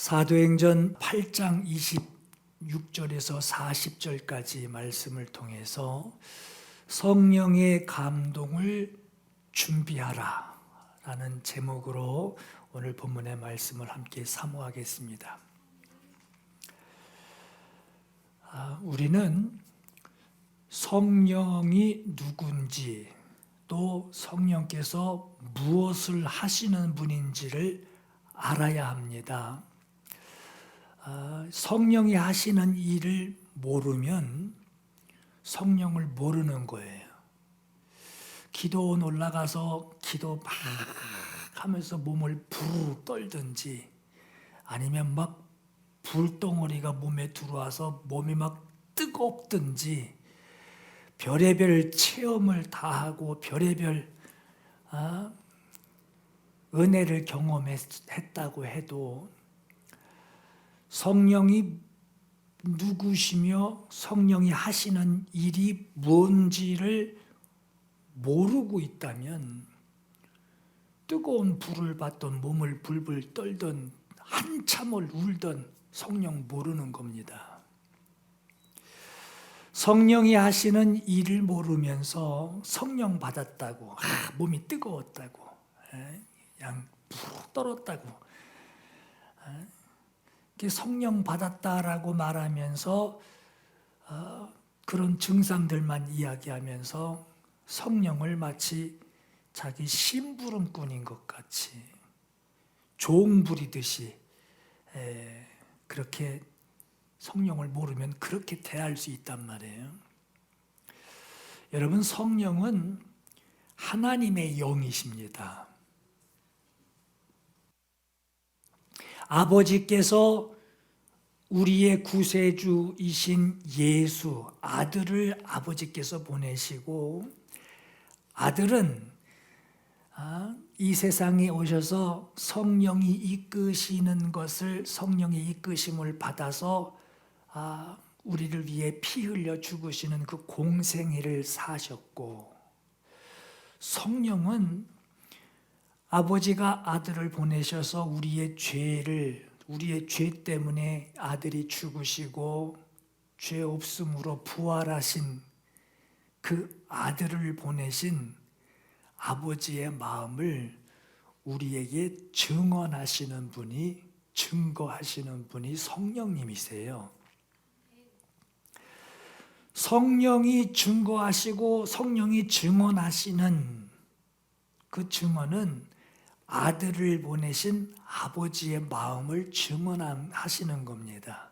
사도행전 8장 26절에서 40절까지 말씀을 통해서 성령의 감동을 준비하라 라는 제목으로 오늘 본문의 말씀을 함께 사모하겠습니다. 우리는 성령이 누군지 또 성령께서 무엇을 하시는 분인지를 알아야 합니다. 성령이 하시는 일을 모르면 성령을 모르는 거예요. 기도원 올라가서 기도 막 하면서 몸을 부르르 떨든지 아니면 막 불덩어리가 몸에 들어와서 몸이 막 뜨겁든지 별의별 체험을 다 하고 별의별 은혜를 경험했다고 해도 성령이 누구시며 성령이 하시는 일이 뭔지를 모르고 있다면 뜨거운 불을 받던 몸을 불불 떨던 한참을 울던 성령 모르는 겁니다. 성령이 하시는 일을 모르면서 성령 받았다고 몸이 뜨거웠다고 그냥 푹 떨었다고 성령 받았다라고 말하면서 그런 증상들만 이야기하면서 성령을 마치 자기 심부름꾼인 것 같이 종 부리듯이 그렇게 성령을 모르면 그렇게 대할 수 있단 말이에요. 여러분, 성령은 하나님의 영이십니다. 아버지께서 우리의 구세주이신 예수 아들을 아버지께서 보내시고 아들은 이 세상에 오셔서 성령이 이끄시는 것을 성령의 이끄심을 받아서 우리를 위해 피 흘려 죽으시는 그 공생애를 사셨고 성령은 아버지가 아들을 보내셔서 우리의 죄 때문에 아들이 죽으시고 죄 없음으로 부활하신 그 아들을 보내신 아버지의 마음을 우리에게 증언하시는 분이, 증거하시는 분이 성령님이세요. 성령이 증거하시고 성령이 증언하시는 그 증언은 아들을 보내신 아버지의 마음을 증언하시는 겁니다.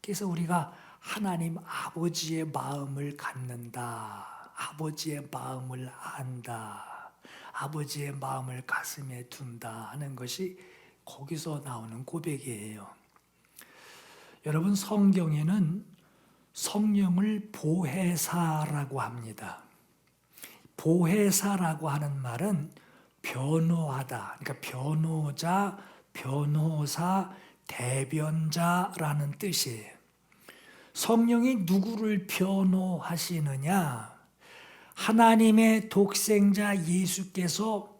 그래서 우리가 하나님 아버지의 마음을 갖는다, 아버지의 마음을 안다, 아버지의 마음을 가슴에 둔다 하는 것이 거기서 나오는 고백이에요. 여러분, 성경에는 성령을 보혜사라고 합니다. 보혜사라고 하는 말은 변호하다, 그러니까 변호자, 변호사, 대변자라는 뜻이에요. 성령이 누구를 변호하시느냐? 하나님의 독생자 예수께서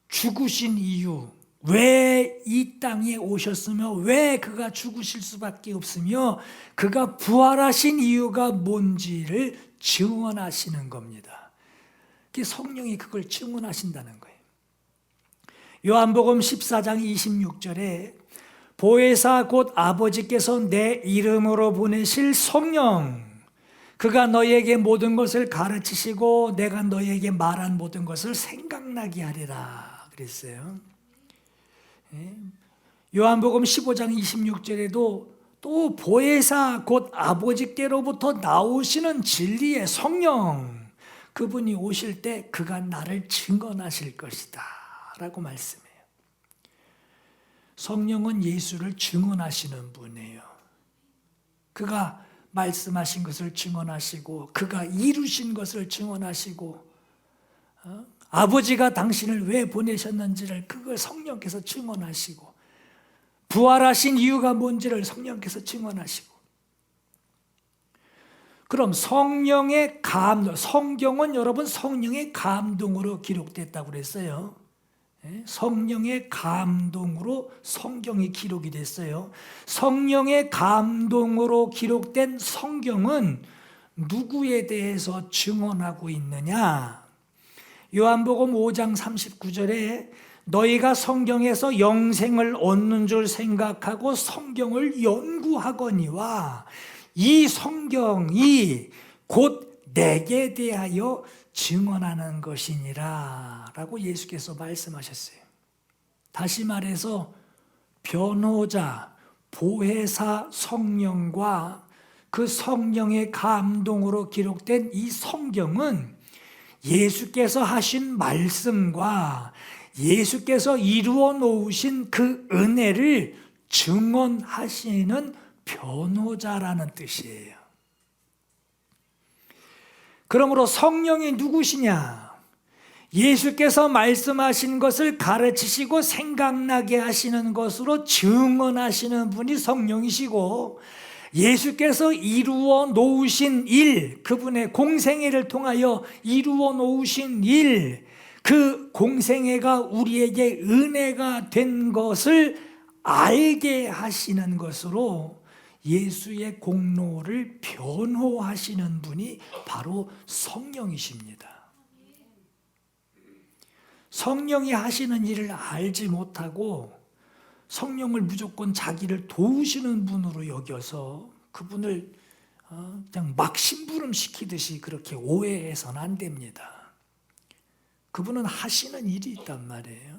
죽으신 이유, 왜 이 땅에 오셨으며 왜 그가 죽으실 수밖에 없으며 그가 부활하신 이유가 뭔지를 증언하시는 겁니다. 성령이 그걸 증언하신다는 거예요. 요한복음 14장 26절에 보혜사 곧 아버지께서 내 이름으로 보내실 성령, 그가 너희에게 모든 것을 가르치시고 내가 너희에게 말한 모든 것을 생각나게 하리라 그랬어요. 요한복음 15장 26절에도 또 보혜사 곧 아버지께로부터 나오시는 진리의 성령, 그분이 오실 때 그가 나를 증언하실 것이다 라고 말씀해요. 성령은 예수를 증언하시는 분이에요. 그가 말씀하신 것을 증언하시고 그가 이루신 것을 증언하시고 아버지가 당신을 왜 보내셨는지를 그걸 성령께서 증언하시고 부활하신 이유가 뭔지를 성령께서 증언하시고 그럼 성령의 감동, 성경은 여러분 성령의 감동으로 기록됐다고 그랬어요. 성령의 감동으로 성경이 기록이 됐어요. 성령의 감동으로 기록된 성경은 누구에 대해서 증언하고 있느냐? 요한복음 5장 39절에 너희가 성경에서 영생을 얻는 줄 생각하고 성경을 연구하거니와 이 성경이 곧 내게 대하여 증언하는 것이니라 라고 예수께서 말씀하셨어요. 다시 말해서 변호자, 보혜사 성령과 그 성령의 감동으로 기록된 이 성경은 예수께서 하신 말씀과 예수께서 이루어 놓으신 그 은혜를 증언하시는 변호자라는 뜻이에요. 그러므로 성령이 누구시냐? 예수께서 말씀하신 것을 가르치시고 생각나게 하시는 것으로 증언하시는 분이 성령이시고, 예수께서 이루어 놓으신 일, 그분의 공생애를 통하여 이루어 놓으신 일, 그 공생애가 우리에게 은혜가 된 것을 알게 하시는 것으로 예수의 공로를 변호하시는 분이 바로 성령이십니다. 성령이 하시는 일을 알지 못하고 성령을 무조건 자기를 도우시는 분으로 여겨서 그분을 그냥 막 심부름시키듯이 그렇게 오해해서는 안 됩니다. 그분은 하시는 일이 있단 말이에요.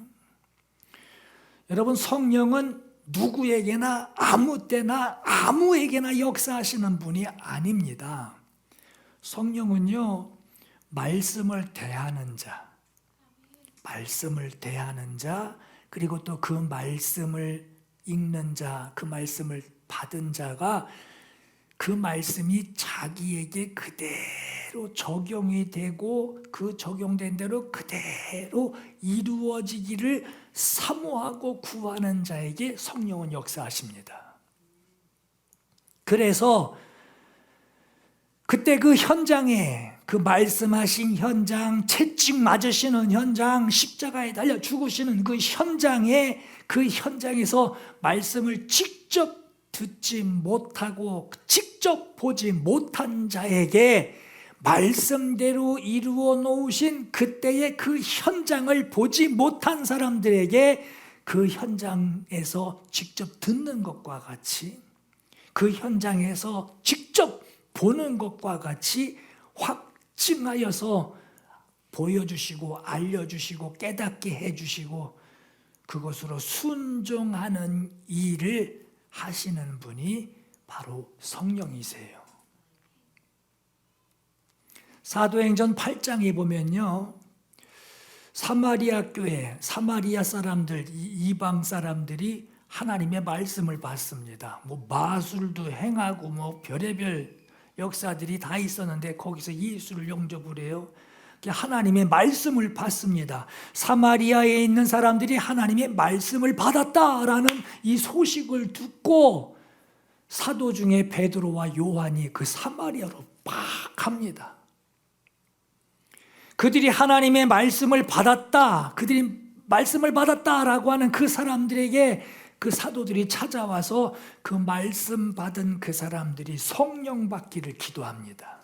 여러분, 성령은 누구에게나 아무 때나 아무에게나 역사하시는 분이 아닙니다. 성령은요, 말씀을 대하는 자, 그리고 또 그 말씀을 읽는 자, 그 말씀을 받은 자가 그 말씀이 자기에게 그대로 적용이 되고 그 적용된 대로 그대로 이루어지기를 사모하고 구하는 자에게 성령은 역사하십니다. 그래서 그때 그 현장에, 그 말씀하신 현장, 채찍 맞으시는 현장, 십자가에 달려 죽으시는 그 현장에, 그 현장에서 말씀을 직접 듣지 못하고 직접 보지 못한 자에게 말씀대로 이루어 놓으신 그때의 그 현장을 보지 못한 사람들에게 그 현장에서 직접 듣는 것과 같이, 그 현장에서 직접 보는 것과 같이 확증하여서 보여주시고 알려주시고 깨닫게 해주시고 그것으로 순종하는 일을 하시는 분이 바로 성령이세요. 사도행전 8장에 보면요, 사마리아 교회, 사마리아 사람들, 이방 사람들이 하나님의 말씀을 받습니다. 마술도 행하고 별의별 역사들이 다 있었는데 거기서 예수를 영접을 해요. 하나님의 말씀을 받습니다. 사마리아에 있는 사람들이 하나님의 말씀을 받았다라는 이 소식을 듣고 사도 중에 베드로와 요한이 그 사마리아로 막 갑니다. 그들이 하나님의 말씀을 받았다, 그들이 말씀을 받았다라고 하는 그 사람들에게 그 사도들이 찾아와서 그 말씀 받은 그 사람들이 성령 받기를 기도합니다.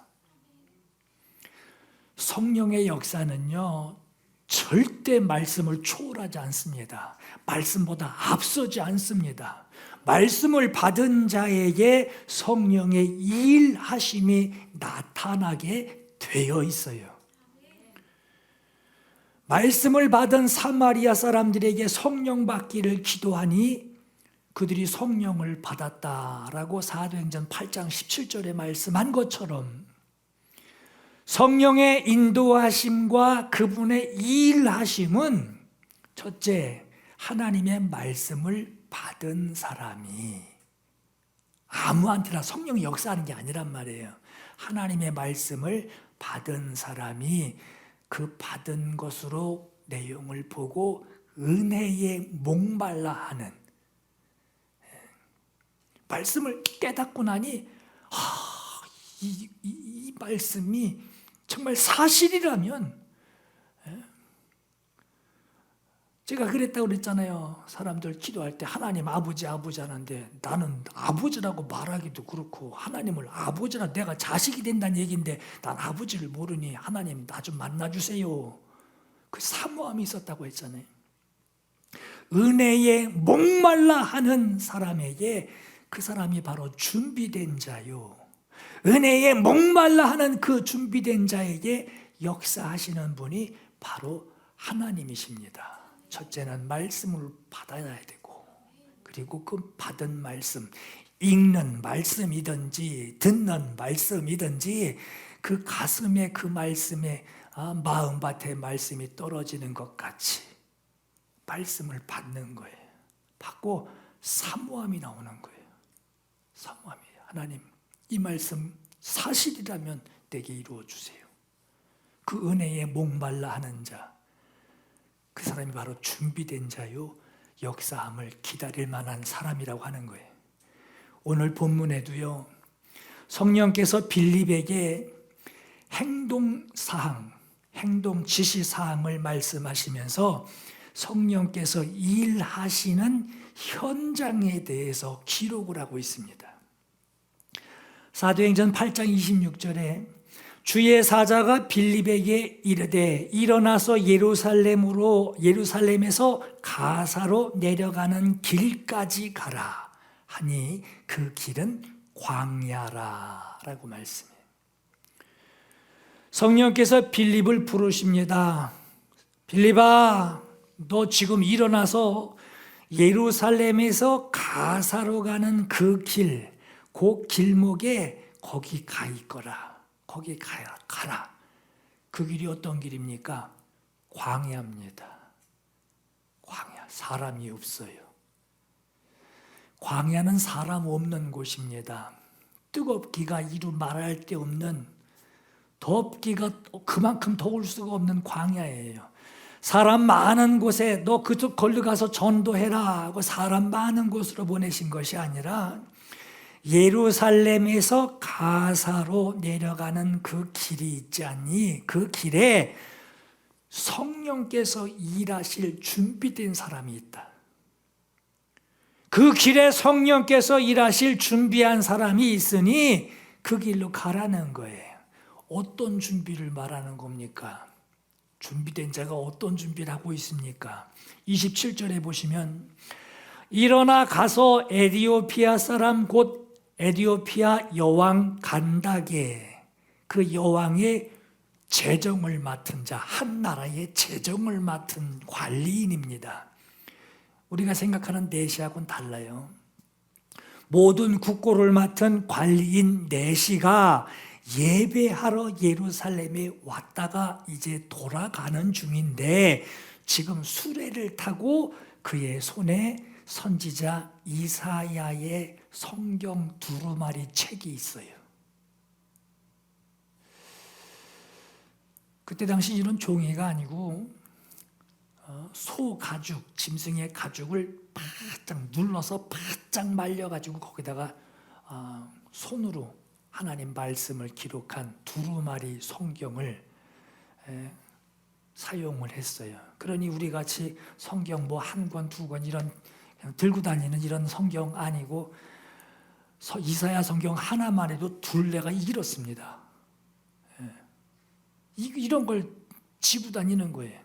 성령의 역사는요, 절대 말씀을 초월하지 않습니다. 말씀보다 앞서지 않습니다. 말씀을 받은 자에게 성령의 일하심이 나타나게 되어 있어요. 말씀을 받은 사마리아 사람들에게 성령 받기를 기도하니 그들이 성령을 받았다라고 사도행전 8장 17절에 말씀한 것처럼 성령의 인도하심과 그분의 일하심은 첫째, 하나님의 말씀을 받은 사람이, 아무한테나 성령이 역사하는 게 아니란 말이에요. 하나님의 말씀을 받은 사람이 그 받은 것으로 내용을 보고 은혜에 목말라 하는, 말씀을 깨닫고 나니 이 말씀이 정말 사실이라면 제가 그랬다고 그랬잖아요. 사람들 기도할 때 하나님 아버지 아버지 하는데 나는 아버지라고 말하기도 그렇고 하나님을 아버지라 내가 자식이 된다는 얘기인데 난 아버지를 모르니 하나님 나 좀 만나주세요. 그 사모함이 있었다고 했잖아요. 은혜에 목말라 하는 사람에게 그 사람이 바로 준비된 자요. 은혜에 목말라 하는 그 준비된 자에게 역사하시는 분이 바로 하나님이십니다. 첫째는 말씀을 받아야 되고, 그리고 그 받은 말씀, 읽는 말씀이든지 듣는 말씀이든지 그 가슴에 그 말씀에 마음밭에 말씀이 떨어지는 것 같이 말씀을 받는 거예요. 받고 사모함이 나오는 거예요. 사모함이에요. 하나님, 이 말씀 사실이라면 내게 이루어 주세요. 그 은혜에 목말라 하는 자, 그 사람이 바로 준비된 자요, 역사함을 기다릴 만한 사람이라고 하는 거예요. 오늘 본문에도요, 성령께서 빌립에게 행동사항, 행동 지시사항을 말씀하시면서 성령께서 일하시는 현장에 대해서 기록을 하고 있습니다. 사도행전 8장 26절에 주의 사자가 빌립에게 이르되 일어나서 예루살렘에서 가사로 내려가는 길까지 가라 하니 그 길은 광야라 라고 말씀해요. 성령께서 빌립을 부르십니다. 빌립아, 너 지금 일어나서 예루살렘에서 가사로 가는 그 길, 그 길목에 거기 가 있거라. 거기 가라. 그 길이 어떤 길입니까? 광야입니다. 광야, 사람이 없어요. 광야는 사람 없는 곳입니다. 뜨겁기가 이루 말할 데 없는, 덥기가 그만큼 더울 수가 없는 광야예요. 사람 많은 곳에 너 그쪽 걸로 가서 전도해라 하고 사람 많은 곳으로 보내신 것이 아니라 예루살렘에서 가사로 내려가는 그 길이 있지 않니? 그 길에 성령께서 일하실 준비된 사람이 있다. 그 길에 성령께서 일하실 준비한 사람이 있으니 그 길로 가라는 거예요. 어떤 준비를 말하는 겁니까? 준비된 자가 어떤 준비를 하고 있습니까? 27절에 보시면 일어나 가서 에디오피아 사람 곧 에디오피아 여왕 간다게, 그 여왕의 재정을 맡은 자, 한 나라의 재정을 맡은 관리인입니다. 우리가 생각하는 내시하고는 달라요. 모든 국고를 맡은 관리인 내시가 예배하러 예루살렘에 왔다가 이제 돌아가는 중인데 지금 수레를 타고 그의 손에 선지자 이사야의 성경 두루마리 책이 있어요. 그때 당시 이런 종이가 아니고 소 가죽, 짐승의 가죽을 바짝 눌러서 바짝 말려가지고 거기다가 손으로 하나님 말씀을 기록한 두루마리 성경을 사용을 했어요. 그러니 우리 같이 성경 뭐 한 권, 두 권 이런 그냥 들고 다니는 이런 성경 아니고 이사야 성경 하나만 해도 둘레가 이렇습니다. 이런 걸 지고 다니는 거예요.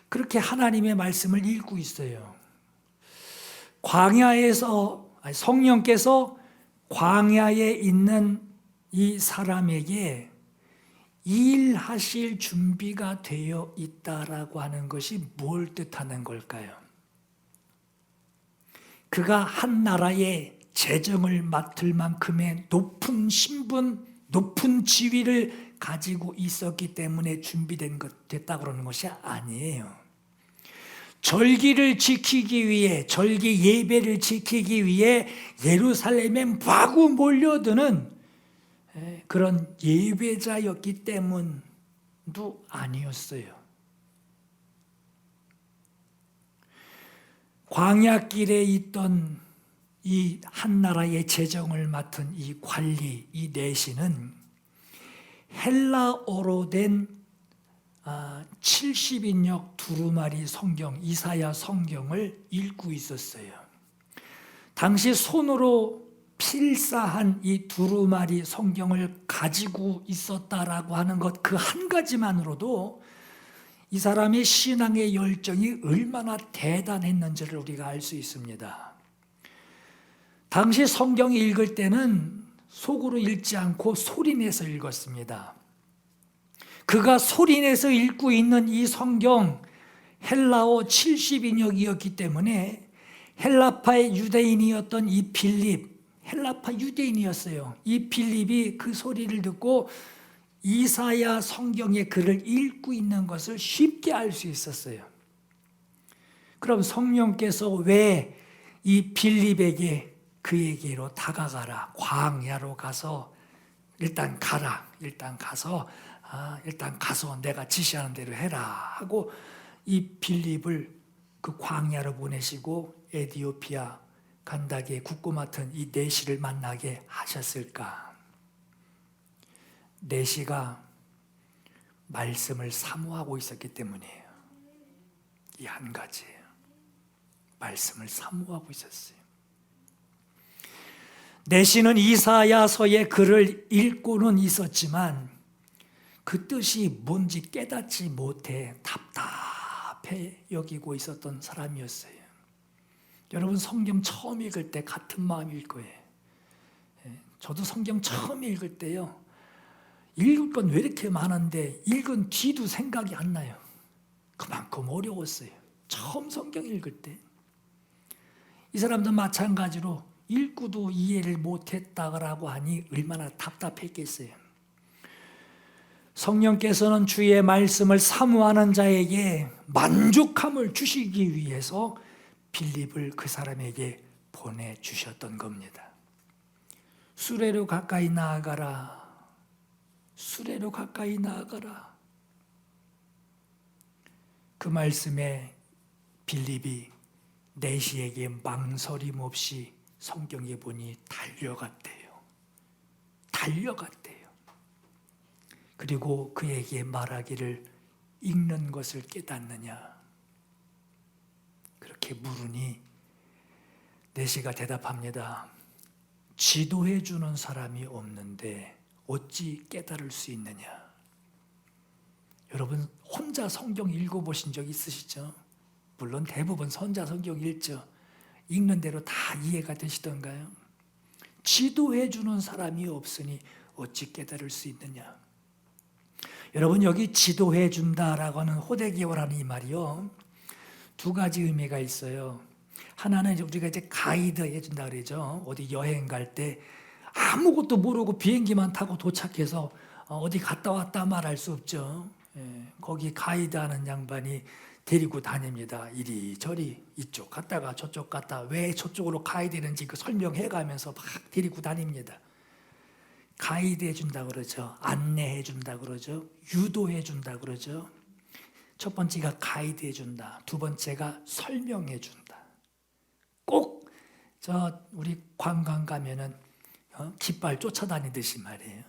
그렇게 하나님의 말씀을 읽고 있어요. 광야에서 성령께서 광야에 있는 이 사람에게 일하실 준비가 되어 있다라고 하는 것이 뭘 뜻하는 걸까요? 그가 한 나라의 재정을 맡을 만큼의 높은 신분, 높은 지위를 가지고 있었기 때문에 준비된 것 됐다 그러는 것이 아니에요. 절기를 지키기 위해, 절기 예배를 지키기 위해 예루살렘에 마구 몰려드는 그런 예배자였기 때문도 아니었어요. 광야길에 있던 이 한 나라의 재정을 맡은 이 관리, 이 내시는 헬라어로 된 70인역 두루마리 성경, 이사야 성경을 읽고 있었어요. 당시 손으로 필사한 이 두루마리 성경을 가지고 있었다라고 하는 것 그 한 가지만으로도 이 사람의 신앙의 열정이 얼마나 대단했는지를 우리가 알 수 있습니다. 당시 성경 읽을 때는 속으로 읽지 않고 소리내서 읽었습니다. 그가 소리내서 읽고 있는 이 성경 헬라어 70인역이었기 때문에 헬라파의 유대인이었던 이 빌립, 헬라파 유대인이었어요. 이 빌립이 그 소리를 듣고 이사야 성경의 글을 읽고 있는 것을 쉽게 알 수 있었어요. 그럼 성령께서 왜 이 빌립에게 그에게로 다가가라, 광야로 가서 일단 가라, 일단 가서 내가 지시하는 대로 해라 하고 이 빌립을 그 광야로 보내시고 에디오피아 간다게 국고 맡은 이 내시를 만나게 하셨을까? 내시가 말씀을 사모하고 있었기 때문이에요. 이 한 가지예요. 말씀을 사모하고 있었어요. 내시는 이사야서의 글을 읽고는 있었지만 그 뜻이 뭔지 깨닫지 못해 답답해 여기고 있었던 사람이었어요. 여러분 성경 처음 읽을 때 같은 마음일 거예요. 저도 성경 처음 읽을 때요, 읽을 건 왜 이렇게 많은데 읽은 뒤도 생각이 안 나요. 그만큼 어려웠어요. 처음 성경 읽을 때. 이 사람도 마찬가지로 읽고도 이해를 못했다고 하니 얼마나 답답했겠어요. 성령께서는 주의 말씀을 사모하는 자에게 만족함을 주시기 위해서 빌립을 그 사람에게 보내주셨던 겁니다. 수레로 가까이 나아가라. 수레로 가까이 나아가라. 그 말씀에 빌립이 내시에게 망설임 없이 성경에 보니 달려갔대요. 달려갔대요. 그리고 그에게 말하기를 읽는 것을 깨닫느냐? 그렇게 물으니 내시가 대답합니다. 지도해 주는 사람이 없는데 어찌 깨달을 수 있느냐? 여러분 혼자 성경 읽어보신 적 있으시죠? 물론 대부분 혼자 성경 읽죠. 읽는 대로 다 이해가 되시던가요? 지도해 주는 사람이 없으니 어찌 깨달을 수 있느냐? 여러분 여기 지도해 준다라고 하는 호데기어라는 이 말이요, 두 가지 의미가 있어요. 하나는 우리가 이제 가이드 해준다 그러죠. 어디 여행 갈 때 아무것도 모르고 비행기만 타고 도착해서 어디 갔다 왔다 말할 수 없죠. 거기 가이드하는 양반이 데리고 다닙니다. 이리저리 이쪽 갔다가 저쪽 갔다, 왜 저쪽으로 가야 되는지 그 설명해 가면서 막 데리고 다닙니다. 가이드해 준다 그러죠. 안내해 준다 그러죠. 유도해 준다 그러죠. 첫 번째가 가이드해 준다. 두 번째가 설명해 준다. 꼭 우리 관광 가면은 깃발 쫓아다니듯이 말이에요.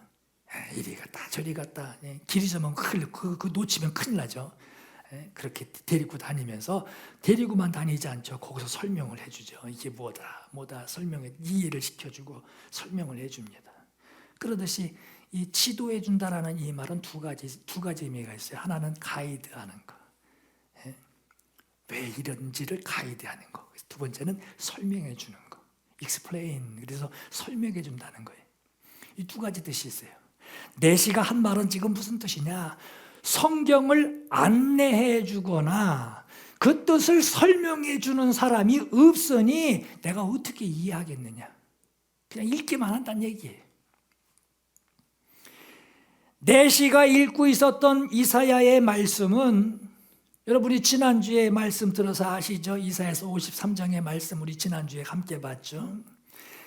이리 갔다 저리 갔다, 길 잊으면 그 놓치면 큰일 나죠. 그렇게 데리고 다니면서 데리고만 다니지 않죠. 거기서 설명을 해주죠. 이게 뭐다 이해를 시켜주고 설명을 해줍니다. 그러듯이 이 지도해 준다라는 이 말은 두 가지 의미가 있어요. 하나는 가이드하는 거, 왜 이런지를 가이드하는 거. 두 번째는 설명해 주는 거, explain. 그래서 설명해 준다는 거예요. 이 두 가지 뜻이 있어요. 내시가 한 말은 지금 무슨 뜻이냐? 성경을 안내해 주거나 그 뜻을 설명해 주는 사람이 없으니 내가 어떻게 이해하겠느냐? 그냥 읽기만 한다는 얘기예요. 내시가 읽고 있었던 이사야의 말씀은, 여러분이 지난주에 말씀 들어서 아시죠? 이사야서 53장의 말씀 우리 지난주에 함께 봤죠.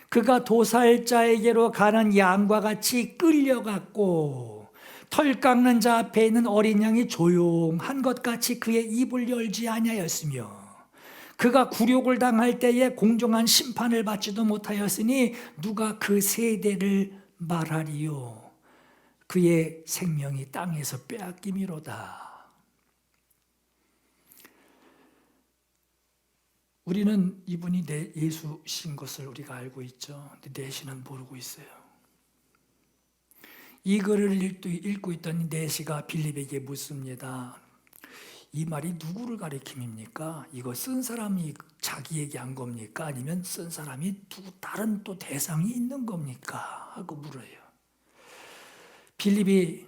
그가 도살자에게로 가는 양과 같이 끌려갔고 털 깎는 자 앞에 있는 어린 양이 조용한 것 같이 그의 입을 열지 아니하였으며 그가 굴욕을 당할 때에 공정한 심판을 받지도 못하였으니 누가 그 세대를 말하리요? 그의 생명이 땅에서 빼앗김이로다. 우리는 이분이 내 예수신 것을 우리가 알고 있죠. 근데 내시는 모르고 있어요. 이 글을 읽고 있던 내시가 빌립에게 묻습니다. 이 말이 누구를 가리킴입니까? 이거 쓴 사람이 자기에게 한 겁니까? 아니면 쓴 사람이 누구 다른 또 대상이 있는 겁니까? 하고 물어요. 빌립이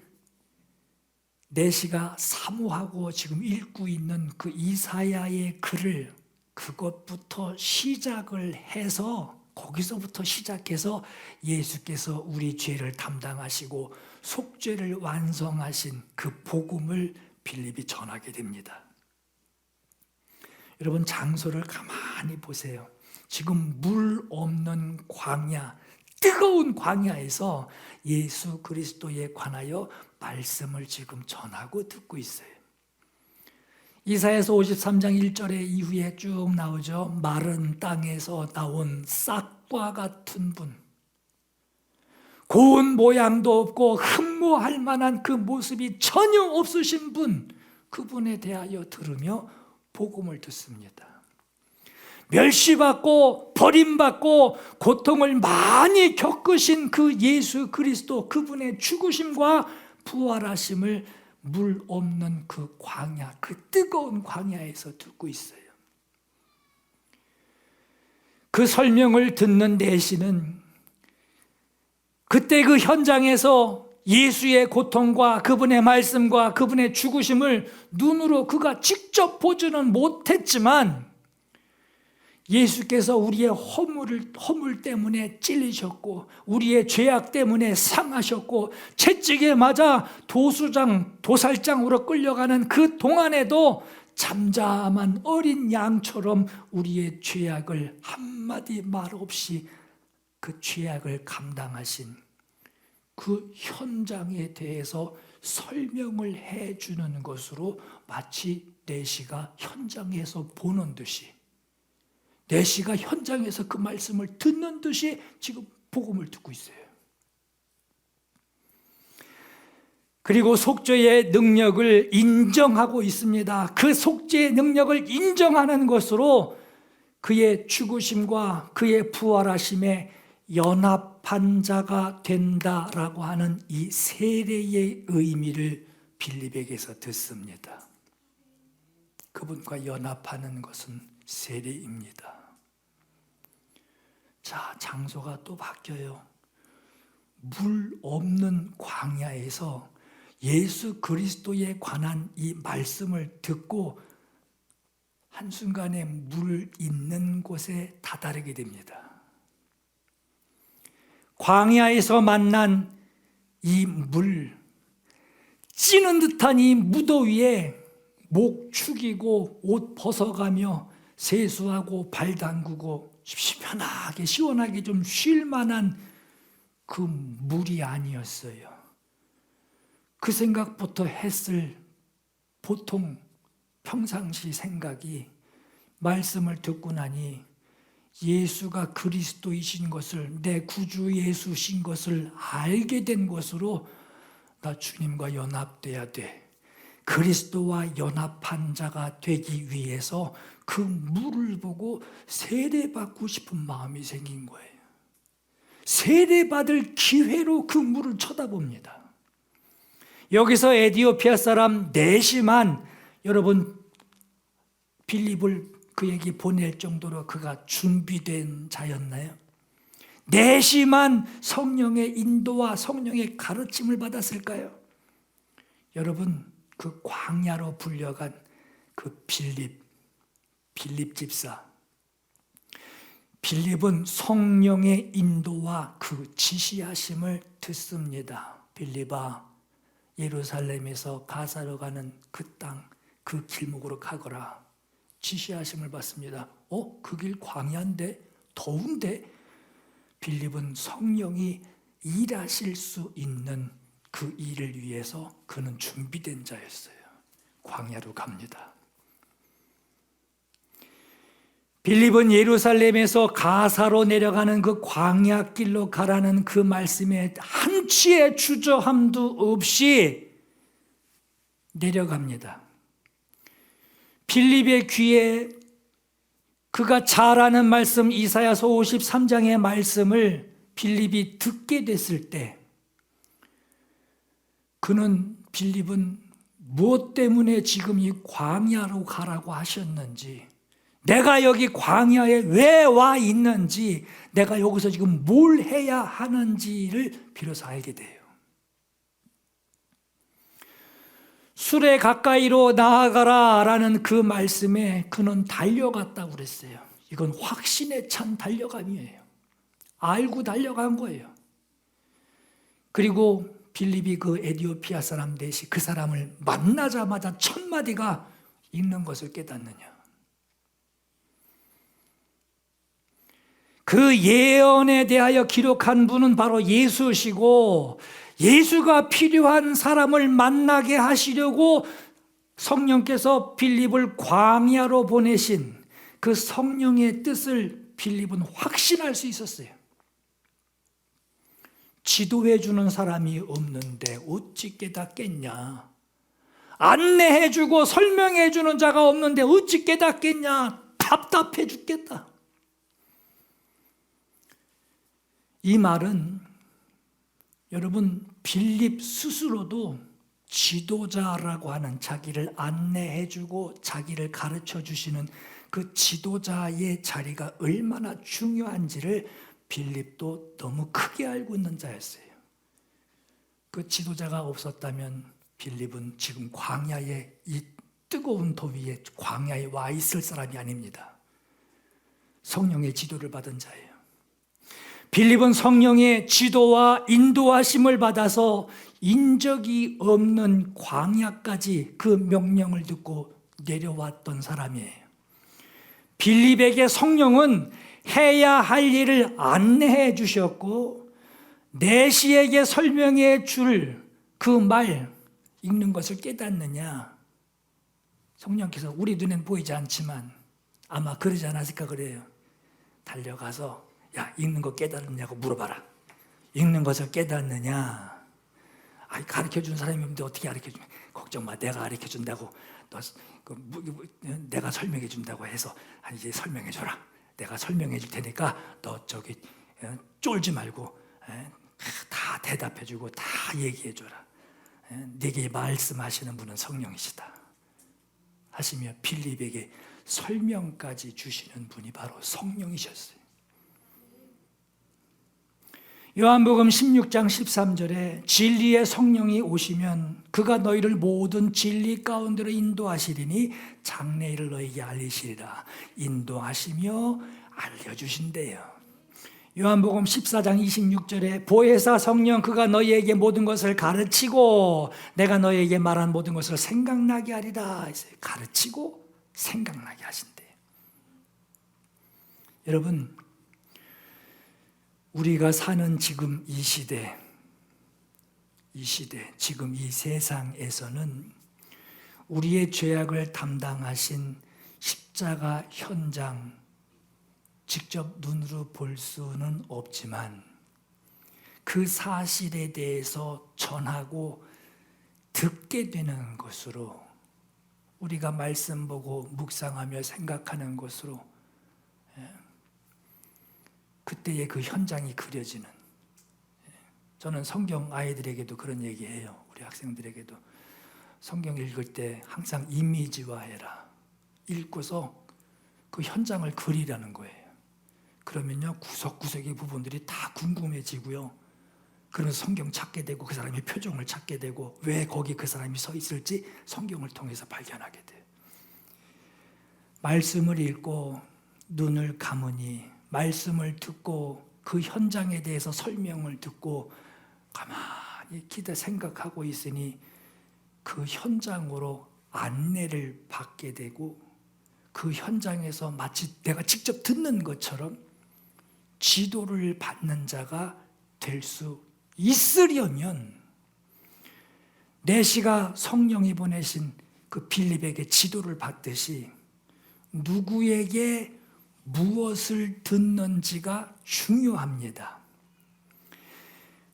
내시가 사모하고 지금 읽고 있는 그 이사야의 글을 그것부터 시작을 해서 거기서부터 시작해서 예수께서 우리 죄를 담당하시고 속죄를 완성하신 그 복음을 빌립이 전하게 됩니다. 여러분 장소를 가만히 보세요. 지금 물 없는 광야, 뜨거운 광야에서 예수 그리스도에 관하여 말씀을 지금 전하고 듣고 있어요. 이사야서 53장 1절에 이후에 쭉 나오죠. 마른 땅에서 나온 싹과 같은 분, 고운 모양도 없고 흠모할 만한 그 모습이 전혀 없으신 분, 그분에 대하여 들으며 복음을 듣습니다. 멸시받고 버림받고 고통을 많이 겪으신 그 예수 그리스도, 그분의 죽으심과 부활하심을 물 없는 그 광야, 그 뜨거운 광야에서 듣고 있어요. 그 설명을 듣는 내시는 그때 그 현장에서 예수의 고통과 그분의 말씀과 그분의 죽으심을 눈으로 그가 직접 보지는 못했지만 예수께서 우리의 허물 때문에 찔리셨고 우리의 죄악 때문에 상하셨고 채찍에 맞아 도살장으로 끌려가는 그 동안에도 잠잠한 어린 양처럼 우리의 죄악을 한마디 말 없이 그 죄악을 감당하신 그 현장에 대해서 설명을 해주는 것으로 마치 내시가 현장에서 보는 듯이, 내시가 현장에서 그 말씀을 듣는 듯이 지금 복음을 듣고 있어요. 그리고 속죄의 능력을 인정하고 있습니다. 그 속죄의 능력을 인정하는 것으로 그의 죽으심과 그의 부활하심에 연합한 자가 된다라고 하는 이 세례의 의미를 빌립에게서 듣습니다. 그분과 연합하는 것은 세례입니다. 자, 장소가 또 바뀌어요. 물 없는 광야에서 예수 그리스도에 관한 이 말씀을 듣고 한순간에 물 있는 곳에 다다르게 됩니다. 광야에서 만난 이 물, 찌는 듯한 이 무더위에 목 축이고 옷 벗어가며 세수하고 발 담그고 편하게 시원하게 좀 쉴 만한 그 물이 아니었어요. 그 생각부터 했을 보통 평상시 생각이 말씀을 듣고 나니 예수가 그리스도이신 것을, 내 구주 예수신 것을 알게 된 것으로 나 주님과 연합돼야 돼. 그리스도와 연합한 자가 되기 위해서 그 물을 보고 세례받고 싶은 마음이 생긴 거예요. 세례받을 기회로 그 물을 쳐다봅니다. 여기서 에디오피아 사람 내시만, 여러분 빌립을 그에게 보낼 정도로 그가 준비된 자였나요? 내시만 성령의 인도와 성령의 가르침을 받았을까요? 여러분, 그 광야로 불려간 그 빌립 집사, 빌립은 성령의 인도와 그 지시하심을 듣습니다. 빌립아, 예루살렘에서 가사로 가는 그 땅, 그 길목으로 가거라. 지시하심을 받습니다. 그 길 광야인데, 더운데? 빌립은 성령이 일하실 수 있는 그 일을 위해서 그는 준비된 자였어요. 광야로 갑니다. 빌립은 예루살렘에서 가사로 내려가는 그 광야길로 가라는 그 말씀에 한치의 주저함도 없이 내려갑니다. 빌립의 귀에 그가 잘 아는 말씀 이사야서 53장의 말씀을 빌립이 듣게 됐을 때 빌립은 무엇 때문에 지금 이 광야로 가라고 하셨는지, 내가 여기 광야에 왜 와 있는지, 내가 여기서 지금 뭘 해야 하는지를 비로소 알게 돼요. 술에 가까이로 나아가라 라는 그 말씀에 그는 달려갔다고 그랬어요. 이건 확신에 찬 달려감이에요. 알고 달려간 거예요. 그리고 빌립이 그 에디오피아 사람 넷이 그 사람을 만나자마자 첫 마디가 읽는 것을 깨닫느냐. 그 예언에 대하여 기록한 분은 바로 예수시고, 예수가 필요한 사람을 만나게 하시려고 성령께서 빌립을 광야로 보내신 그 성령의 뜻을 빌립은 확신할 수 있었어요. 지도해 주는 사람이 없는데 어찌 깨닫겠냐. 안내해 주고 설명해 주는 자가 없는데 어찌 깨닫겠냐. 답답해 죽겠다. 이 말은 여러분, 빌립 스스로도 지도자라고 하는, 자기를 안내해 주고 자기를 가르쳐 주시는 그 지도자의 자리가 얼마나 중요한지를 빌립도 너무 크게 알고 있는 자였어요. 그 지도자가 없었다면 빌립은 지금 광야에, 이 뜨거운 더위에 광야에 와 있을 사람이 아닙니다. 성령의 지도를 받은 자예요. 빌립은 성령의 지도와 인도하심을 받아서 인적이 없는 광야까지 그 명령을 듣고 내려왔던 사람이에요. 빌립에게 성령은 해야 할 일을 안내해 주셨고, 내시에게 설명해 줄 그 말 읽는 것을 깨닫느냐. 성령께서 우리 눈엔 보이지 않지만 아마 그러지 않았을까 그래요. 달려가서 야, 읽는 거 깨달았냐고 물어봐라. 읽는 것을 깨닫느냐. 가르쳐 준 사람이 없는데 어떻게 가르쳐 주냐. 걱정 마, 내가 가르쳐 준다고. 내가 설명해 준다고 해서 이제 설명해 줘라. 내가 설명해 줄 테니까 너 저기 쫄지 말고 다 대답해 주고 다 얘기해 줘라. 네게 말씀하시는 분은 성령이시다 하시며 빌립에게 설명까지 주시는 분이 바로 성령이셨어요. 요한복음 16장 13절에 진리의 성령이 오시면 그가 너희를 모든 진리 가운데로 인도하시리니 장래일을 너희에게 알리시리라. 인도하시며 알려주신대요. 요한복음 14장 26절에 보혜사 성령 그가 너희에게 모든 것을 가르치고 내가 너희에게 말한 모든 것을 생각나게 하리라. 가르치고 생각나게 하신대요. 여러분, 우리가 사는 지금 이 시대, 지금 이 세상에서는 우리의 죄악을 담당하신 십자가 현장 직접 눈으로 볼 수는 없지만 그 사실에 대해서 전하고 듣게 되는 것으로, 우리가 말씀 보고 묵상하며 생각하는 것으로 그때의 그 현장이 그려지는. 저는 성경 아이들에게도 그런 얘기해요. 우리 학생들에게도 성경 읽을 때 항상 이미지화해라. 읽고서 그 현장을 그리라는 거예요. 그러면요 구석구석의 부분들이 다 궁금해지고요. 그래서 성경 찾게 되고 그 사람의 표정을 찾게 되고 왜 거기 그 사람이 서 있을지 성경을 통해서 발견하게 돼요. 말씀을 읽고 눈을 감으니 말씀을 듣고 그 현장에 대해서 설명을 듣고 가만히 생각하고 있으니 그 현장으로 안내를 받게 되고 그 현장에서 마치 내가 직접 듣는 것처럼 지도를 받는 자가 될 수 있으려면 내시가 성령이 보내신 그 빌립에게 지도를 받듯이 누구에게 무엇을 듣는지가 중요합니다.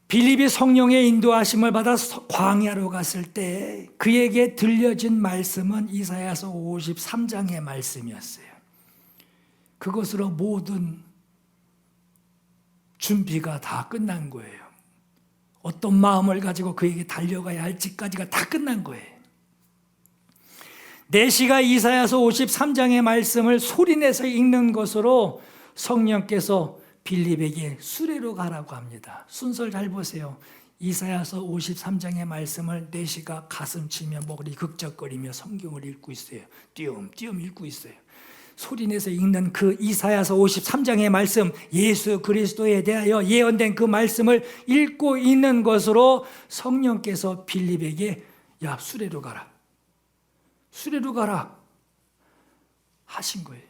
빌립이 성령의 인도하심을 받아 광야로 갔을 때 그에게 들려진 말씀은 이사야서 53장의 말씀이었어요. 그것으로 모든 준비가 다 끝난 거예요. 어떤 마음을 가지고 그에게 달려가야 할지까지가 다 끝난 거예요. 내시가 이사야서 53장의 말씀을 소리내서 읽는 것으로 성령께서 빌립에게 수레로 가라고 합니다. 순서를 잘 보세요. 이사야서 53장의 말씀을 내시가 가슴 치며 머리 극적거리며 성경을 읽고 있어요. 띄엄띄엄 읽고 있어요. 소리내서 읽는 그 이사야서 53장의 말씀, 예수 그리스도에 대하여 예언된 그 말씀을 읽고 있는 것으로 성령께서 빌립에게 야, 수레로 가라, 수레로 가라 하신 거예요.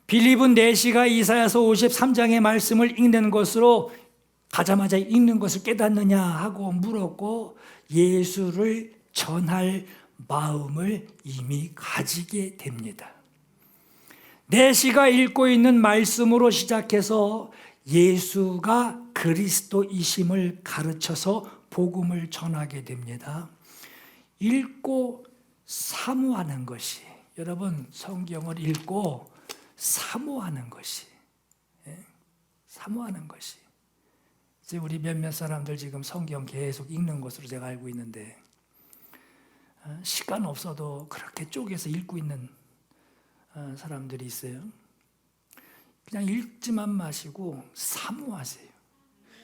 빌립은 내시가 이사야서 53장의 말씀을 읽는 것으로 가자마자 읽는 것을 깨닫느냐 하고 물었고, 예수를 전할 마음을 이미 가지게 됩니다. 내시가 읽고 있는 말씀으로 시작해서 예수가 그리스도이심을 가르쳐서 복음을 전하게 됩니다. 읽고 사모하는 것이, 여러분 성경을 읽고 사모하는 것이, 사모하는 것이, 이제 우리 몇몇 사람들 지금 성경 계속 읽는 것으로 제가 알고 있는데, 시간 없어도 그렇게 쪼개서 읽고 있는 사람들이 있어요. 그냥 읽지만 마시고 사모하세요.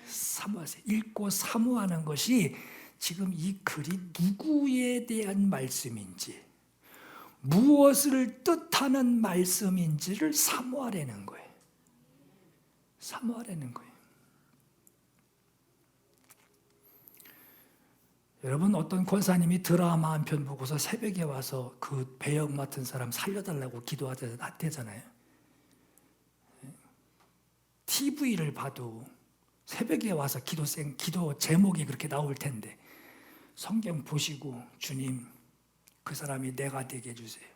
사모하세요. 읽고 사모하는 것이 지금 이 글이 누구에 대한 말씀인지, 무엇을 뜻하는 말씀인지를 사모하려는 거예요. 사모하려는 거예요. 여러분, 어떤 권사님이 드라마 한 편 보고서 새벽에 와서 그 배역 맡은 사람 살려달라고 기도하잖아요. TV를 봐도 새벽에 와서 기도 제목이 그렇게 나올 텐데, 성경 보시고 주님, 그 사람이 내가 되게 해주세요.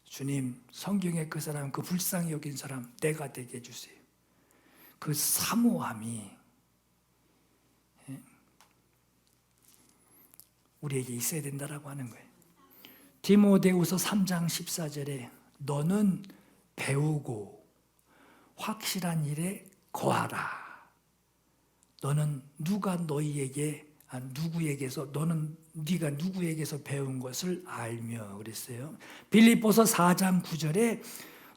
주님, 성경에 그 사람, 그 불쌍히 여긴 사람 내가 되게 해주세요. 그 사모함이 우리에게 있어야 된다라고 하는 거예요. 디모데후서 3장 14절에 너는 배우고 확실한 일에 거하라. 너는 누구에게서 너는 네가 누구에게서 배운 것을 알며 그랬어요. 빌립보서 4장 9절에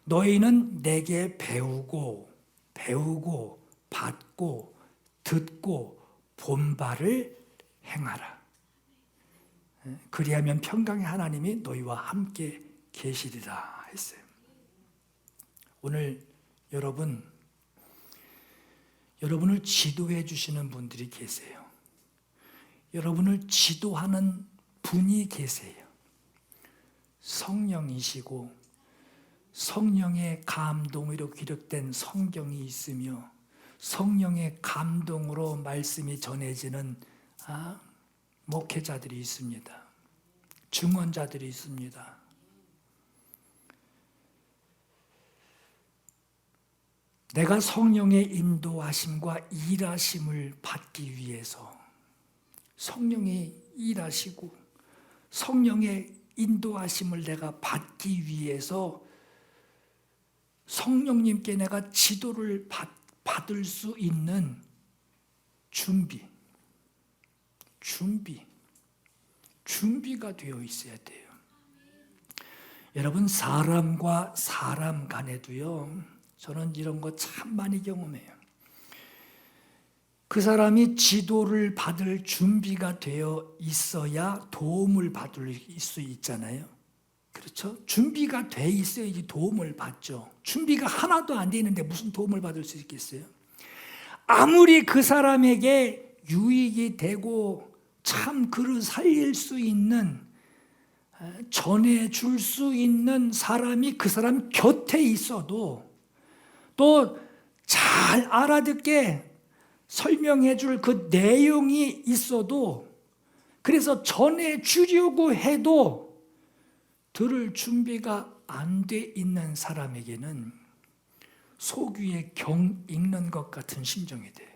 너희는 내게 배우고 받고 듣고 본 바를 행하라. 그리하면 평강의 하나님이 너희와 함께 계시리라 했어요. 오늘 여러분을 지도해 주시는 분들이 계세요. 여러분을 지도하는 분이 계세요. 성령이시고 성령의 감동으로 기록된 성경이 있으며 성령의 감동으로 말씀이 전해지는 목회자들이 있습니다. 증언자들이 있습니다. 내가 성령의 인도하심과 일하심을 받기 위해서 성령이 일하시고 성령의 인도하심을 내가 받기 위해서 성령님께 내가 지도를 받을 수 있는 준비가 되어 있어야 돼요. 여러분, 사람과 사람 간에도요, 저는 이런 거 참 많이 경험해요. 그 사람이 지도를 받을 준비가 되어 있어야 도움을 받을 수 있잖아요. 그렇죠? 준비가 돼 있어야지 도움을 받죠. 준비가 하나도 안 돼 있는데 무슨 도움을 받을 수 있겠어요? 아무리 그 사람에게 유익이 되고 참 그를 살릴 수 있는, 전해줄 수 있는 사람이 그 사람 곁에 있어도, 또 잘 알아듣게 설명해 줄 그 내용이 있어도, 그래서 전해주려고 해도 들을 준비가 안 돼 있는 사람에게는 속 위에 경 읽는 것 같은 심정이 돼요.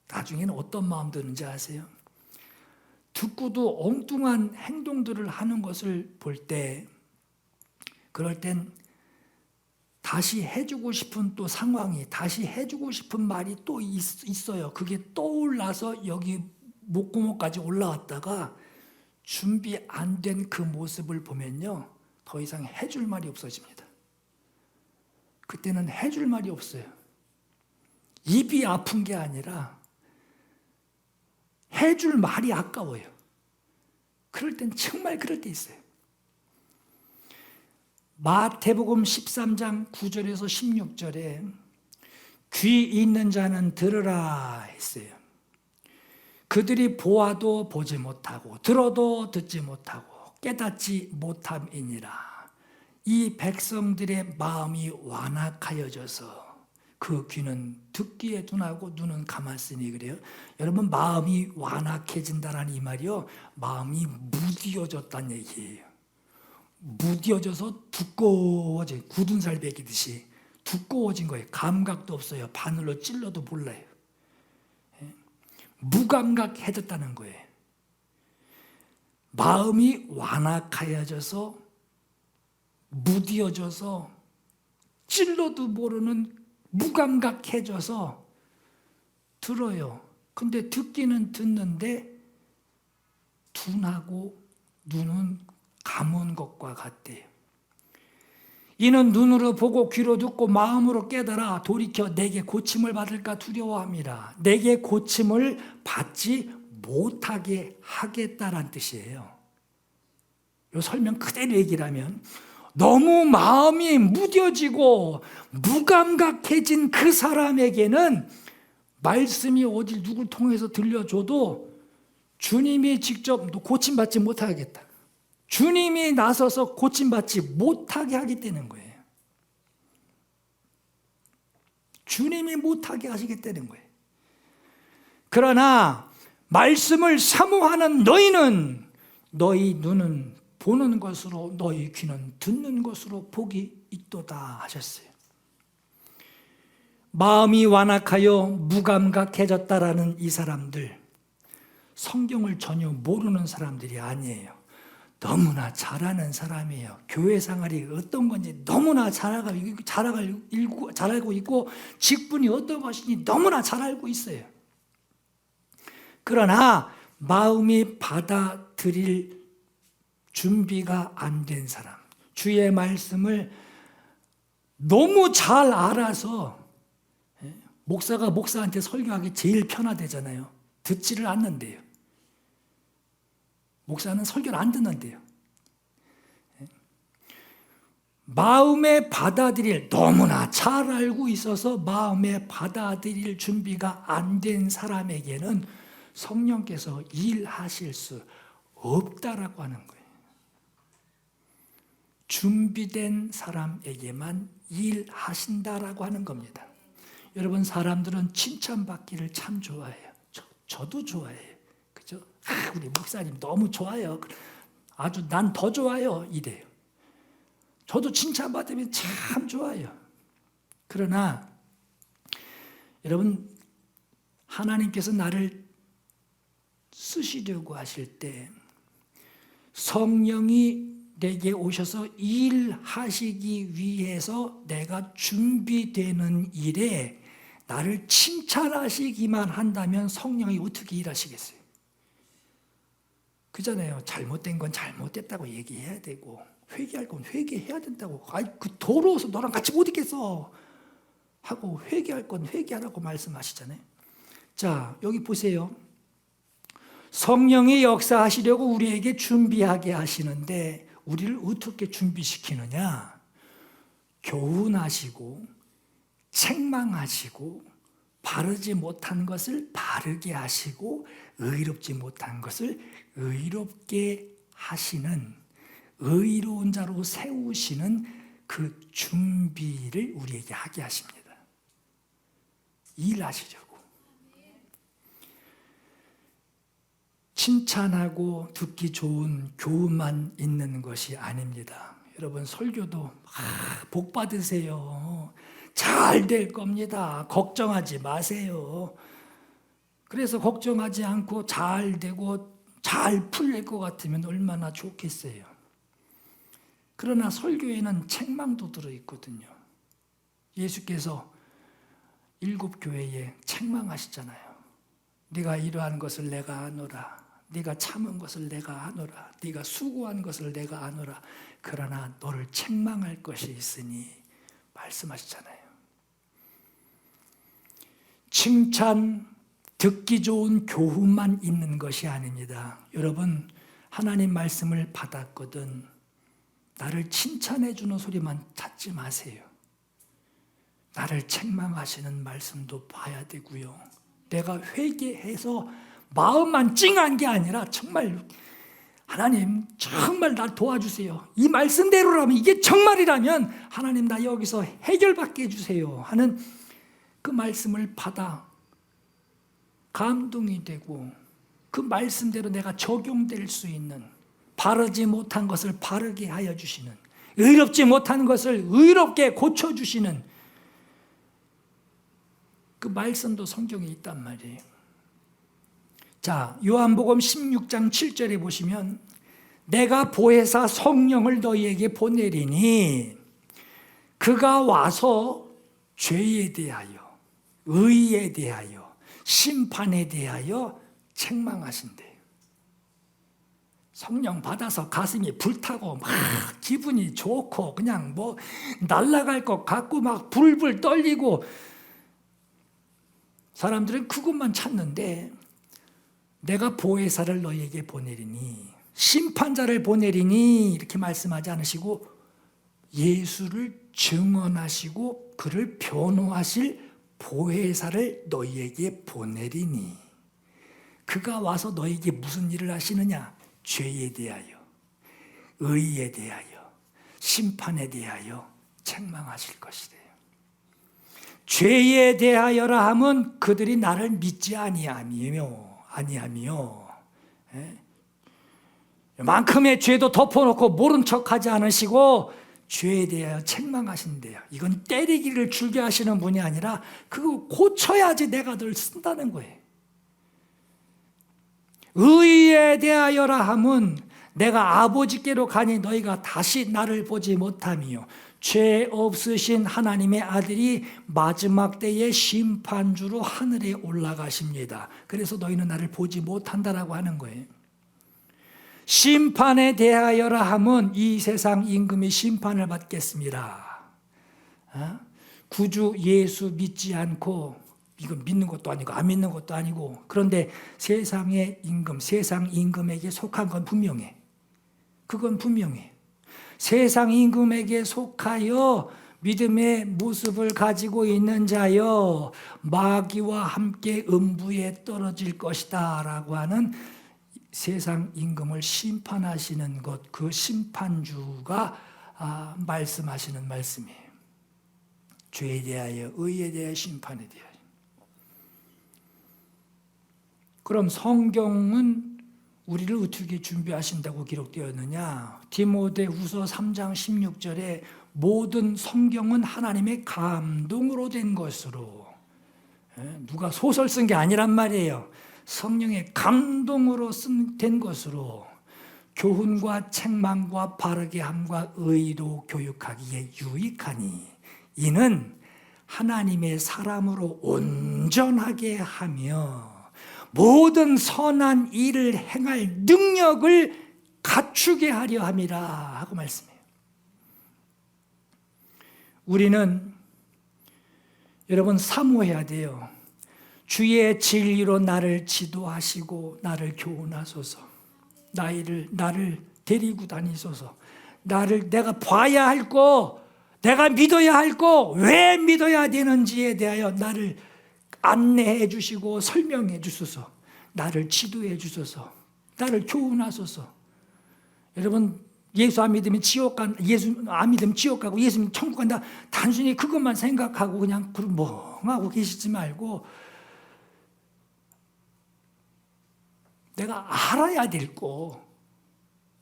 나중에는 어떤 마음 드는지 아세요? 듣고도 엉뚱한 행동들을 하는 것을 볼 때 그럴 땐 다시 해주고 싶은 또 상황이, 다시 해주고 싶은 말이 또 있어요. 그게 떠올라서 여기 목구멍까지 올라왔다가 준비 안 된 그 모습을 보면요, 더 이상 해줄 말이 없어집니다. 그때는 해줄 말이 없어요. 입이 아픈 게 아니라 해줄 말이 아까워요. 그럴 땐 정말 그럴 때 있어요. 마태복음 13장 9절에서 16절에 귀 있는 자는 들으라 했어요. 그들이 보아도 보지 못하고 들어도 듣지 못하고 깨닫지 못함이니라. 이 백성들의 마음이 완악하여져서 그 귀는 듣기에 둔하고 눈은 감았으니 그래요. 여러분, 마음이 완악해진다라는 이 말이요, 마음이 무디어졌다는 얘기예요. 무디어져서 두꺼워져, 굳은 살 베기듯이 두꺼워진 거예요. 감각도 없어요. 바늘로 찔러도 몰라요. 무감각해졌다는 거예요. 마음이 완악하여져서 무디어져서 찔러도 모르는 무감각해져서 들어요. 근데 듣기는 듣는데 둔하고 눈은 감은 것과 같대요. 이는 눈으로 보고 귀로 듣고 마음으로 깨달아 돌이켜 내게 고침을 받을까 두려워함이라. 내게 고침을 받지 못하게 하겠다란 뜻이에요. 이 설명 그대로 얘기를 하면, 너무 마음이 무뎌지고 무감각해진 그 사람에게는 말씀이 어딜 누굴 통해서 들려줘도 주님이 직접 고침받지 못하겠다. 주님이 나서서 고침받지 못하게 하겠다는 거예요. 주님이 못하게 하시겠다는 거예요. 그러나 말씀을 사모하는 너희는, 너희 눈은 보는 것으로 너희 귀는 듣는 것으로 복이 있도다 하셨어요. 마음이 완악하여 무감각해졌다라는 이 사람들, 성경을 전혀 모르는 사람들이 아니에요. 너무나 잘하는 사람이에요. 교회 생활이 어떤 건지 너무나 잘 알고 있고 직분이 어떤 것인지 너무나 잘 알고 있어요. 그러나 마음이 받아들일 준비가 안 된 사람, 주의 말씀을 너무 잘 알아서, 목사가 목사한테 설교하기 제일 편하대잖아요. 듣지를 않는데요. 목사는 설교를 안 듣는데요. 마음에 받아들일, 너무나 잘 알고 있어서 마음에 받아들일 준비가 안 된 사람에게는 성령께서 일하실 수 없다라고 하는 거예요. 준비된 사람에게만 일하신다라고 하는 겁니다. 여러분, 사람들은 칭찬받기를 참 좋아해요. 저도 좋아해요. 그죠? 우리 목사님 너무 좋아요. 아주 난 더 좋아요. 이래요. 저도 칭찬받으면 참 좋아요. 그러나 여러분, 하나님께서 나를 쓰시려고 하실 때 성령이 내게 오셔서 일하시기 위해서 내가 준비되는 일에 나를 칭찬하시기만 한다면 성령이 어떻게 일하시겠어요? 그잖아요. 잘못된 건 잘못됐다고 얘기해야 되고, 회개할 건 회개해야 된다고. 그 더러워서 너랑 같이 못 있겠어 하고, 회개할 건 회개하라고 말씀하시잖아요. 자, 여기 보세요. 성령이 역사하시려고 우리에게 준비하게 하시는데 우리를 어떻게 준비시키느냐? 교훈하시고 책망하시고 바르지 못한 것을 바르게 하시고 의롭지 못한 것을 의롭게 하시는, 의로운 자로 세우시는 그 준비를 우리에게 하게 하십니다. 일하시려고. 칭찬하고 듣기 좋은 교훈만 있는 것이 아닙니다. 여러분, 설교도 복 받으세요. 잘 될 겁니다. 걱정하지 마세요. 그래서 걱정하지 않고 잘 되고 잘 풀릴 것 같으면 얼마나 좋겠어요. 그러나 설교에는 책망도 들어있거든요. 예수께서 7교회에 책망하시잖아요. 네가 이러한 것을 내가 아노라. 네가 참은 것을 내가 아노라. 네가 수고한 것을 내가 아노라. 그러나 너를 책망할 것이 있으니 말씀하시잖아요. 칭찬, 듣기 좋은 교훈만 있는 것이 아닙니다. 여러분, 하나님 말씀을 받았거든 나를 칭찬해 주는 소리만 찾지 마세요. 나를 책망하시는 말씀도 봐야 되고요. 내가 회개해서 마음만 찡한 게 아니라 정말 하나님 정말 날 도와주세요. 이 말씀대로라면 이게 정말이라면 하나님 나 여기서 해결받게 해주세요 하는 그 말씀을 받아 감동이 되고 그 말씀대로 내가 적용될 수 있는 바르지 못한 것을 바르게 하여 주시는 의롭지 못한 것을 의롭게 고쳐주시는 그 말씀도 성경에 있단 말이에요. 자, 요한복음 16장 7절에 보시면 내가 보혜사 성령을 너희에게 보내리니 그가 와서 죄에 대하여 의에 대하여 심판에 대하여 책망하신대요. 성령 받아서 가슴이 불타고 막 기분이 좋고 그냥 뭐 날아갈 것 같고 막 불불 떨리고 사람들은 그것만 찾는데 내가 보혜사를 너희에게 보내리니 심판자를 보내리니 이렇게 말씀하지 않으시고 예수를 증언하시고 그를 변호하실 보혜사를 너희에게 보내리니 그가 와서 너희에게 무슨 일을 하시느냐? 죄에 대하여 의에 대하여 심판에 대하여 책망하실 것이래요. 죄에 대하여라 함은 그들이 나를 믿지 아니하며 만큼의 죄도 덮어놓고 모른 척하지 않으시고 죄에 대하여 책망하신대요. 이건 때리기를 즐겨 하시는 분이 아니라 그거 고쳐야지 내가 널 쓴다는 거예요. 의에 대하여라 함은 내가 아버지께로 가니 너희가 다시 나를 보지 못하며 죄 없으신 하나님의 아들이 마지막 때의 심판주로 하늘에 올라가십니다. 그래서 너희는 나를 보지 못한다라고 하는 거예요. 심판에 대하여라 함은 이 세상 임금이 심판을 받겠습니다. 구주 예수 믿지 않고 이건 믿는 것도 아니고 안 믿는 것도 아니고 그런데 세상의 임금, 세상 임금에게 속한 건 분명해. 그건 분명해. 세상 임금에게 속하여 믿음의 모습을 가지고 있는 자여 마귀와 함께 음부에 떨어질 것이다 라고 하는 세상 임금을 심판하시는 것, 그 심판주가 말씀하시는 말씀이에요. 죄에 대하여 의에 대하여 심판에 대하여. 그럼 성경은 우리를 어떻게 준비하신다고 기록되었느냐? 디모데후서 3장 16절에 모든 성경은 하나님의 감동으로 된 것으로, 누가 소설 쓴 게 아니란 말이에요. 성령의 감동으로 된 것으로 교훈과 책망과 바르게 함과 의로 교육하기에 유익하니 이는 하나님의 사람으로 온전하게 하며 모든 선한 일을 행할 능력을 갖추게 하려 함이라 하고 말씀해요. 우리는 여러분 사모해야 돼요. 주의 진리로 나를 지도하시고 나를 교훈하소서. 나를 데리고 다니소서. 내가 봐야 할 거, 내가 믿어야 할 거, 왜 믿어야 되는지에 대하여 나를 안내해 주시고 설명해 주소서. 나를 지도해 주소서. 나를 교훈하소서. 여러분 예수 안 믿으면 지옥 가고 예수 믿으면 천국 간다. 단순히 그것만 생각하고 그냥 멍하고 계시지 말고 내가 알아야 될 거,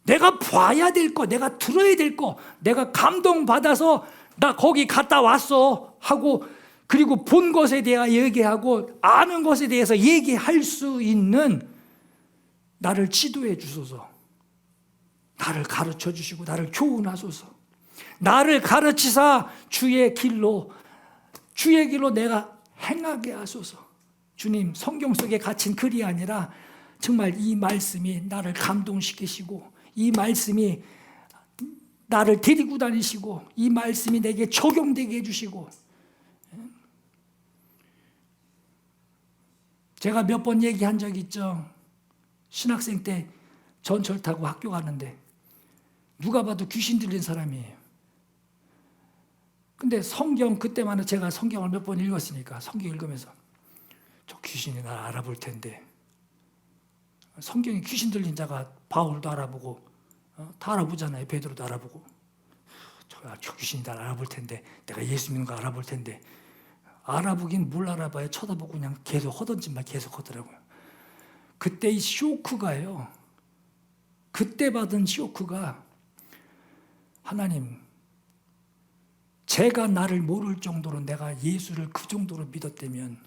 내가 봐야 될 거, 내가 들어야 될 거, 내가 감동받아서 나 거기 갔다 왔어 하고 그리고 본 것에 대해 얘기하고 아는 것에 대해서 얘기할 수 있는 나를 지도해 주소서. 나를 가르쳐 주시고 나를 교훈하소서. 나를 가르치사 주의 길로 내가 행하게 하소서. 주님, 성경 속에 갇힌 글이 아니라 정말 이 말씀이 나를 감동시키시고, 이 말씀이 나를 데리고 다니시고, 이 말씀이 내게 적용되게 해주시고. 제가 몇 번 얘기한 적 있죠. 신학생 때 전철 타고 학교 가는데 누가 봐도 귀신 들린 사람이에요. 근데 성경, 그때만 제가 성경을 몇 번 읽었으니까 성경 읽으면서 저 귀신이 날 알아볼 텐데, 성경에 귀신 들린 자가 바울도 알아보고 다 알아보잖아요. 베드로도 알아보고. 저 귀신이 날 알아볼 텐데, 내가 예수 믿는 거 알아볼 텐데. 알아보긴 뭘 알아봐요. 쳐다보고 그냥 계속 하던 짓만 계속 하더라고요. 그때 이 쇼크가요, 그때 받은 쇼크가, 하나님, 제가 나를 모를 정도로 내가 예수를 그 정도로 믿었다면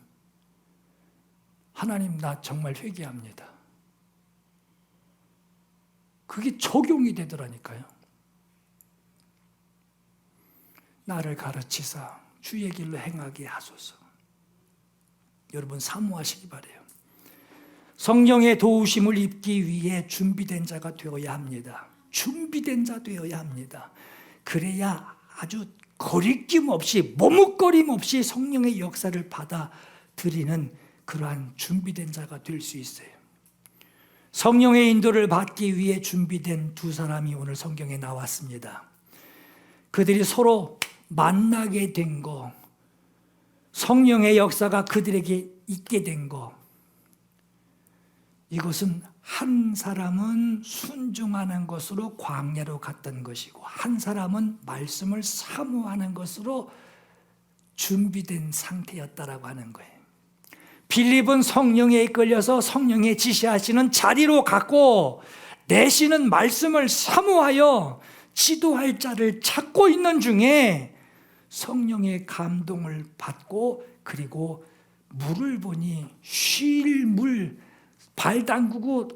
하나님, 나 정말 회개합니다. 그게 적용이 되더라니까요. 나를 가르치사 주의 길로 행하게 하소서. 여러분, 사모하시기 바라요. 성령의 도우심을 입기 위해 준비된 자가 되어야 합니다. 준비된 자 되어야 합니다. 그래야 아주 거리낌 없이, 머뭇거림 없이 성령의 역사를 받아들이는 그러한 준비된 자가 될 수 있어요. 성령의 인도를 받기 위해 준비된 두 사람이 오늘 성경에 나왔습니다. 그들이 서로 만나게 된 거, 성령의 역사가 그들에게 있게 된 거, 이것은 한 사람은 순종하는 것으로 광야로 갔던 것이고, 한 사람은 말씀을 사모하는 것으로 준비된 상태였다라고 하는 거예요. 빌립은 성령에 이끌려서 성령의 지시하시는 자리로 갔고, 내시는 말씀을 사모하여 지도할 자를 찾고 있는 중에 성령의 감동을 받고, 그리고 물을 보니 쉴 물, 발 담그고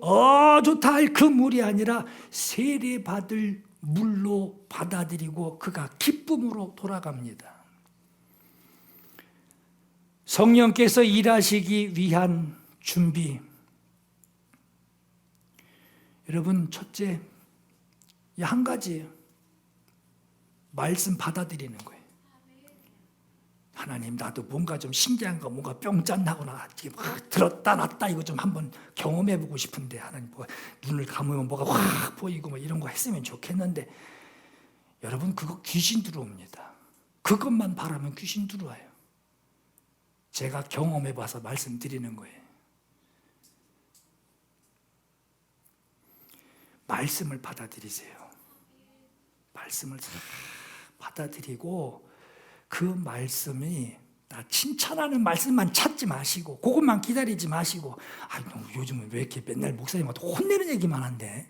좋다 할 그 물이 아니라 세례받을 물로 받아들이고 그가 기쁨으로 돌아갑니다. 성령께서 일하시기 위한 준비. 여러분, 첫째, 한 가지예요. 말씀 받아들이는 거예요. 하나님, 나도 뭔가 좀 신기한 거, 뭔가 뿅짠하거나 들었다 놨다 이거 좀 한번 경험해보고 싶은데, 하나님, 눈을 감으면 뭐가 확 보이고 뭐 이런 거 했으면 좋겠는데, 여러분, 그거 귀신 들어옵니다. 그것만 바라면 귀신 들어와요. 제가 경험해봐서 말씀드리는 거예요. 말씀을 받아들이세요. 말씀을 받아들이고, 그 말씀이 나 칭찬하는 말씀만 찾지 마시고, 그것만 기다리지 마시고, 요즘은 왜 이렇게 맨날 목사님한테 혼내는 얘기만 한대.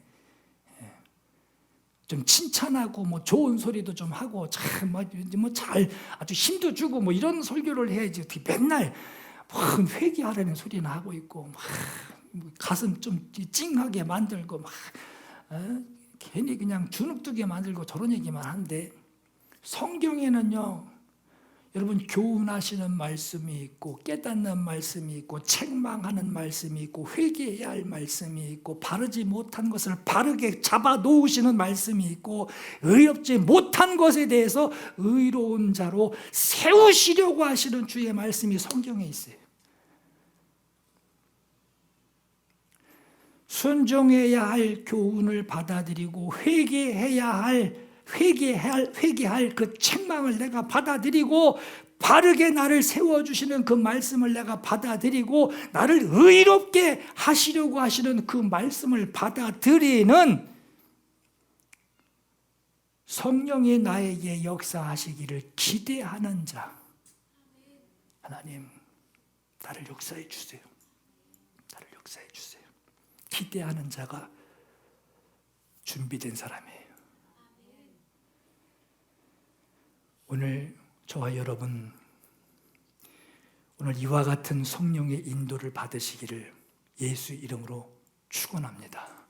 좀 칭찬하고 뭐 좋은 소리도 좀 하고 참 잘 아주 힘도 주고 뭐 이런 설교를 해야지, 어떻게 맨날 회개하라는 소리나 하고 있고, 가슴 좀 찡하게 만들고 괜히 그냥 주눅두게 만들고 저런 얘기만 한데, 성경에는요, 여러분, 교훈하시는 말씀이 있고, 깨닫는 말씀이 있고, 책망하는 말씀이 있고, 회개해야 할 말씀이 있고, 바르지 못한 것을 바르게 잡아 놓으시는 말씀이 있고, 의롭지 못한 것에 대해서 의로운 자로 세우시려고 하시는 주의 말씀이 성경에 있어요. 순종해야 할 교훈을 받아들이고, 회개할 그 책망을 내가 받아들이고, 바르게 나를 세워주시는 그 말씀을 내가 받아들이고, 나를 의롭게 하시려고 하시는 그 말씀을 받아들이는 성령이 나에게 역사하시기를 기대하는 자. 하나님, 나를 역사해 주세요. 나를 역사해 주세요. 기대하는 자가 준비된 사람이에요. 오늘 저와 여러분, 오늘 이와 같은 성령의 인도를 받으시기를 예수 이름으로 축원합니다.